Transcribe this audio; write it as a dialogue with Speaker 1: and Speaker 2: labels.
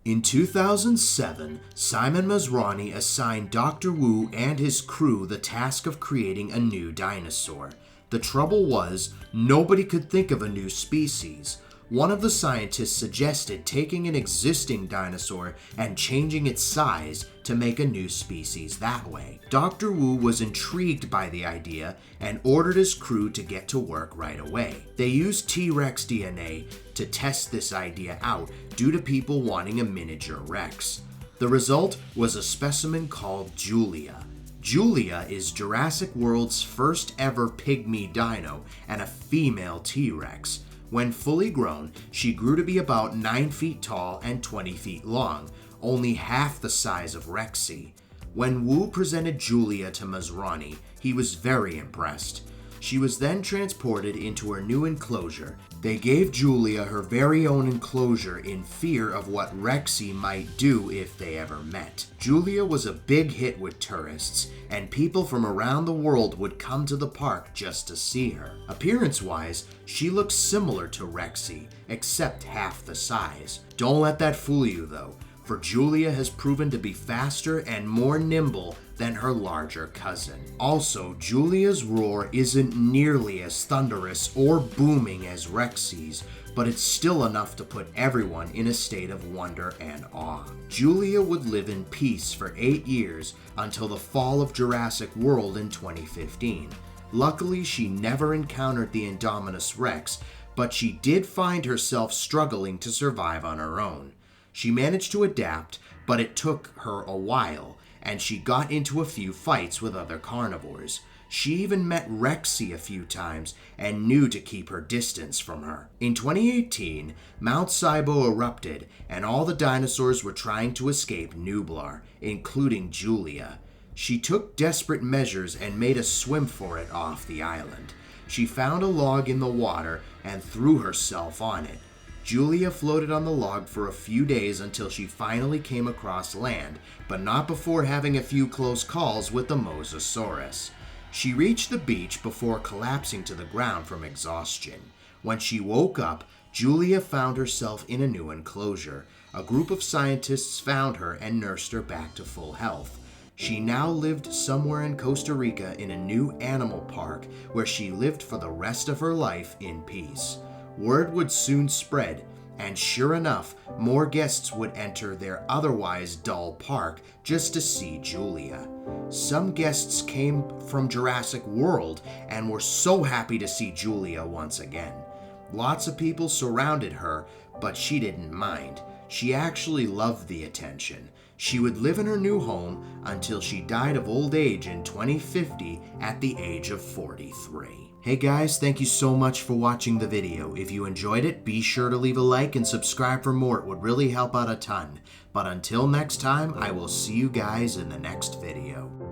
Speaker 1: In 2007, Simon Masrani assigned Dr. Wu and his crew the task of creating a new dinosaur. The trouble was, nobody could think of a new species. One of the scientists suggested taking an existing dinosaur and changing its size to make a new species that way. Dr. Wu was intrigued by the idea and ordered his crew to get to work right away. They used T-Rex DNA to test this idea out due to people wanting a miniature Rex. The result was a specimen called Julia. Julia is Jurassic World's first ever pygmy dino and a female T-Rex. When fully grown, she grew to be about 9 feet tall and 20 feet long, only half the size of Rexy. When Wu presented Julia to Masrani, he was very impressed. She was then transported into her new enclosure. They gave Julia her very own enclosure in fear of what Rexy might do if they ever met. Julia was a big hit with tourists, and people from around the world would come to the park just to see her. Appearance-wise, she looks similar to Rexy, except half the size. Don't let that fool you though, for Julia has proven to be faster and more nimble than her larger cousin. Also, Julia's roar isn't nearly as thunderous or booming as Rexy's, but it's still enough to put everyone in a state of wonder and awe. Julia would live in peace for 8 years until the fall of Jurassic World in 2015. Luckily, she never encountered the Indominus Rex, but she did find herself struggling to survive on her own. She managed to adapt, but it took her a while, and she got into a few fights with other carnivores. She even met Rexy a few times and knew to keep her distance from her. In 2018, Mount Sibo erupted, and all the dinosaurs were trying to escape Nublar, including Julia. She took desperate measures and made a swim for it off the island. She found a log in the water and threw herself on it. Julia floated on the log for a few days until she finally came across land, but not before having a few close calls with the Mosasaurus. She reached the beach before collapsing to the ground from exhaustion. When she woke up, Julia found herself in a new enclosure. A group of scientists found her and nursed her back to full health. She now lived somewhere in Costa Rica in a new animal park where she lived for the rest of her life in peace. Word would soon spread, and sure enough, more guests would enter their otherwise dull park just to see Julia. Some guests came from Jurassic World and were so happy to see Julia once again. Lots of people surrounded her, but she didn't mind. She actually loved the attention. She would live in her new home until she died of old age in 2050 at the age of 43. Hey guys, thank you so much for watching the video. If you enjoyed it, be sure to leave a like and subscribe for more. It would really help out a ton. But until next time, I will see you guys in the next video.